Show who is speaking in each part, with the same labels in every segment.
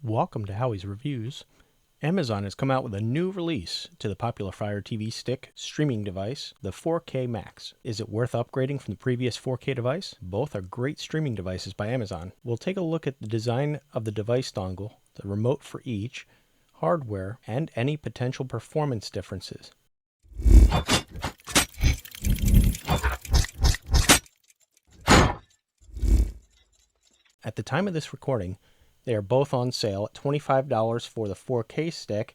Speaker 1: Welcome to Howie's Reviews. Amazon has come out with a new release to the popular Fire TV Stick streaming device, the 4K Max. Is it worth upgrading from the previous 4K device? Both are great streaming devices by Amazon. We'll take a look at the design of the device dongle, the remote for each, hardware, and any potential performance differences. At the time of this recording, they are both on sale at $25 for the 4K stick,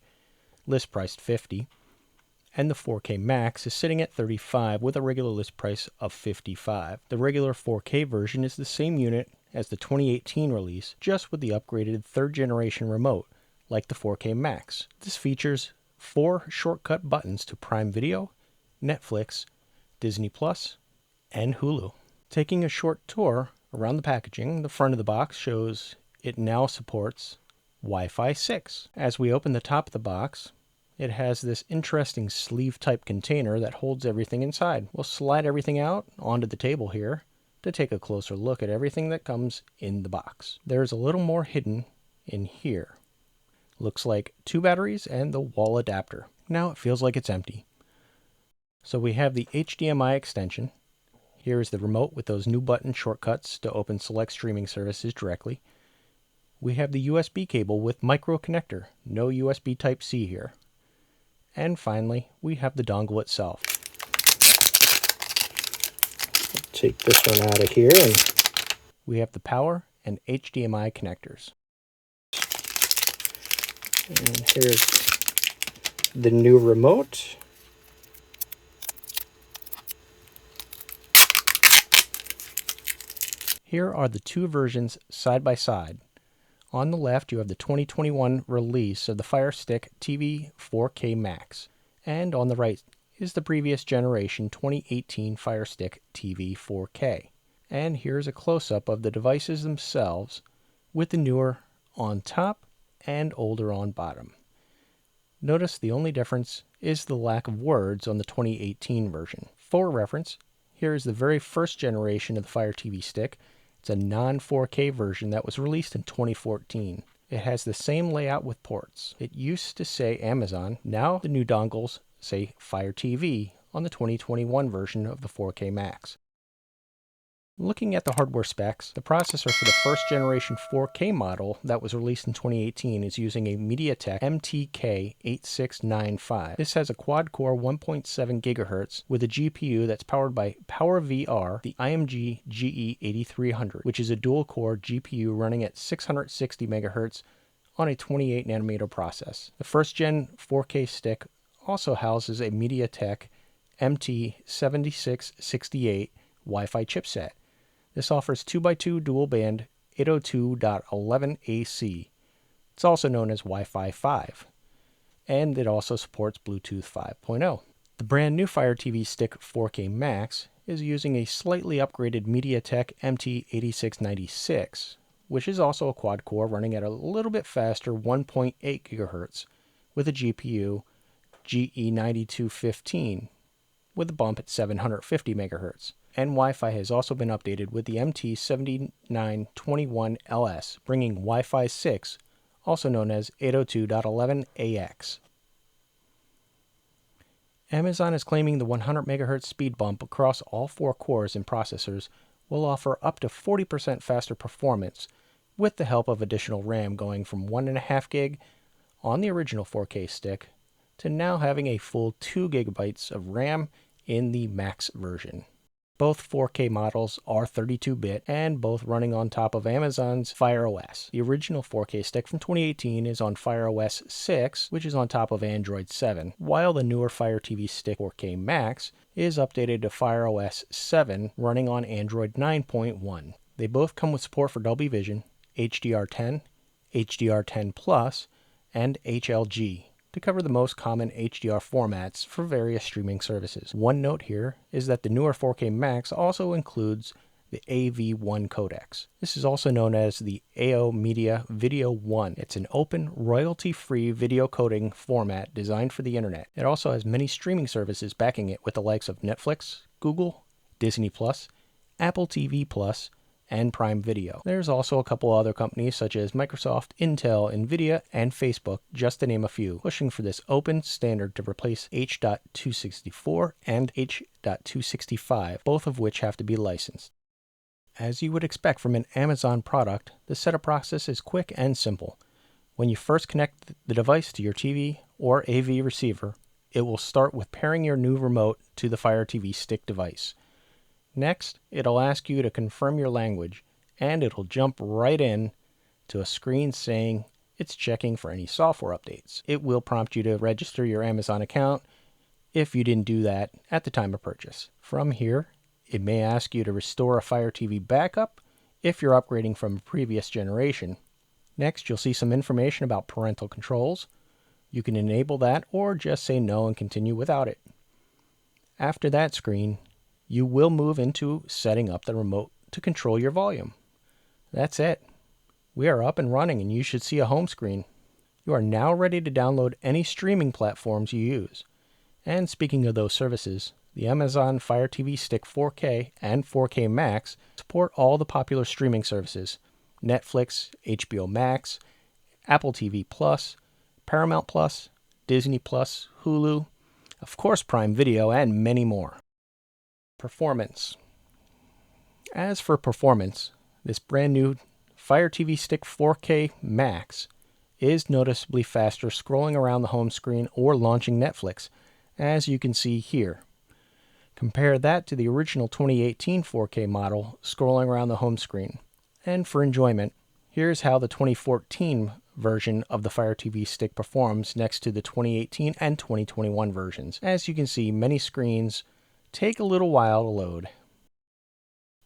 Speaker 1: list priced $50, and the 4K Max is sitting at $35 with a regular list price of $55. The regular 4K version is the same unit as the 2018 release, just with the upgraded third generation remote, like the 4K Max. This features 4 shortcut buttons to Prime Video, Netflix, Disney Plus, and Hulu. Taking a short tour around the packaging, the front of the box shows it now supports Wi-Fi 6. As we open the top of the box, it has this interesting sleeve-type container that holds everything inside. We'll slide everything out onto the table here to take a closer look at everything that comes in the box. There's a little more hidden in here. Looks like 2 batteries and the wall adapter. Now it feels like it's empty. So we have the HDMI extension. Here is the remote with those new button shortcuts to open select streaming services directly. We have the USB cable with micro connector, no USB Type-C here. And finally, we have the dongle itself. Take this one out of here, and we have the power and HDMI connectors. And here's the new remote. Here are the two versions side by side. On the left, you have the 2021 release of the Fire Stick TV 4K Max. And on the right is the previous generation 2018 Fire Stick TV 4K. And here's a close-up of the devices themselves with the newer on top and older on bottom. Notice the only difference is the lack of words on the 2018 version. For reference, here is the very first generation of the Fire TV Stick. It's a non-4K version that was released in 2014. It has the same layout with ports. It used to say Amazon. Now the new dongles say Fire TV on the 2021 version of the 4K Max. Looking at the hardware specs, the processor for the first generation 4K model that was released in 2018 is using a MediaTek MTK8695. This has a quad-core 1.7 GHz with a GPU that's powered by PowerVR, the IMG GE8300, which is a dual-core GPU running at 660 MHz on a 28nm process. The first-gen 4K stick also houses a MediaTek MT7668 Wi-Fi chipset. This offers 2x2 dual-band 802.11ac. It's also known as Wi-Fi 5, and it also supports Bluetooth 5.0. The brand new Fire TV Stick 4K Max is using a slightly upgraded MediaTek MT8696, which is also a quad-core running at a little bit faster 1.8 GHz with a GPU GE9215 with a bump at 750 MHz. And Wi-Fi has also been updated with the MT7921LS, bringing Wi-Fi 6, also known as 802.11ax. Amazon is claiming the 100 MHz speed bump across all 4 cores and processors will offer up to 40% faster performance with the help of additional RAM, going from 1.5 gig on the original 4K stick to now having a full 2 GB of RAM in the Max version. Both 4K models are 32-bit and both running on top of Amazon's Fire OS. The original 4K stick from 2018 is on Fire OS 6, which is on top of Android 7, while the newer Fire TV Stick 4K Max is updated to Fire OS 7 running on Android 9.1. They both come with support for Dolby Vision, HDR10, HDR10 Plus, and HLG to cover the most common HDR formats for various streaming services. One note here is that the newer 4K Max also includes the AV1 codecs. This is also known as the AO Media Video 1. It's an open, royalty-free video coding format designed for the internet. It also has many streaming services backing it with the likes of Netflix, Google, Disney Plus, Apple TV Plus, and Prime Video. There's also a couple other companies such as Microsoft, Intel, Nvidia, and Facebook, just to name a few, pushing for this open standard to replace H.264 and H.265, both of which have to be licensed. As you would expect from an Amazon product, the setup process is quick and simple. When you first connect the device to your TV or AV receiver, it will start with pairing your new remote to the Fire TV Stick device. Next, it'll ask you to confirm your language, and it'll jump right in to a screen saying it's checking for any software updates. It will prompt you to register your Amazon account if you didn't do that at the time of purchase. From here, it may ask you to restore a Fire TV backup if you're upgrading from a previous generation. Next, you'll see some information about parental controls. You can enable that or just say no and continue without it. After that screen, you will move into setting up the remote to control your volume. That's it. We are up and running and you should see a home screen. You are now ready to download any streaming platforms you use. And speaking of those services, the Amazon Fire TV Stick 4K and 4K Max support all the popular streaming services: Netflix, HBO Max, Apple TV Plus, Paramount Plus, Disney Plus, Hulu, of course Prime Video, and many more. Performance. As for performance, this brand new Fire TV Stick 4K Max is noticeably faster scrolling around the home screen or launching Netflix, as you can see here. Compare that to the original 2018 4K model scrolling around the home screen. And for enjoyment, here's how the 2014 version of the Fire TV Stick performs next to the 2018 and 2021 versions. As you can see, many screens take a little while to load.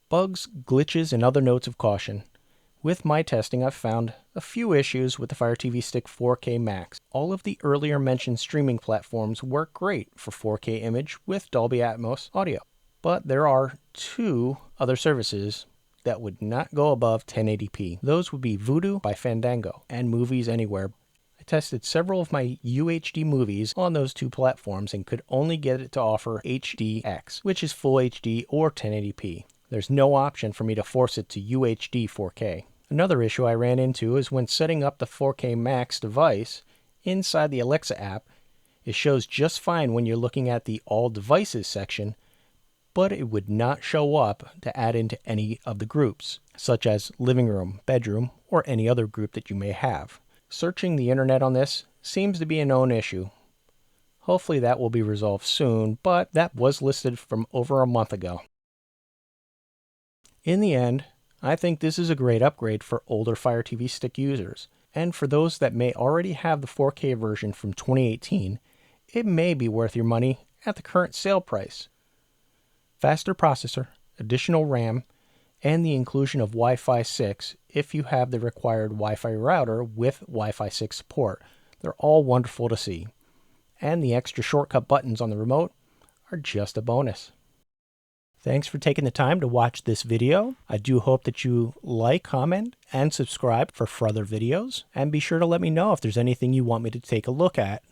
Speaker 1: Bugs, glitches, and other notes of caution. With my testing, I've found a few issues with the Fire TV Stick 4K Max. All of the earlier mentioned streaming platforms work great for 4K image with Dolby Atmos audio. But there are two other services that would not go above 1080p. Those would be Vudu by Fandango and Movies Anywhere. I tested several of my UHD movies on those two platforms and could only get it to offer HDX, which is Full HD or 1080p. There's no option for me to force it to UHD 4K. Another issue I ran into is when setting up the 4K Max device inside the Alexa app, it shows just fine when you're looking at the All Devices section, but it would not show up to add into any of the groups, such as living room, bedroom, or any other group that you may have. Searching the internet on this seems to be a known issue. Hopefully that will be resolved soon, but that was listed from over a month ago. In the end, I think this is a great upgrade for older Fire TV Stick users, and for those that may already have the 4K version from 2018, it may be worth your money at the current sale price. Faster processor, additional RAM, and the inclusion of Wi-Fi 6 if you have the required Wi-Fi router with Wi-Fi 6 support. They're all wonderful to see. And the extra shortcut buttons on the remote are just a bonus. Thanks for taking the time to watch this video. I do hope that you like, comment, and subscribe for further videos. And be sure to let me know if there's anything you want me to take a look at.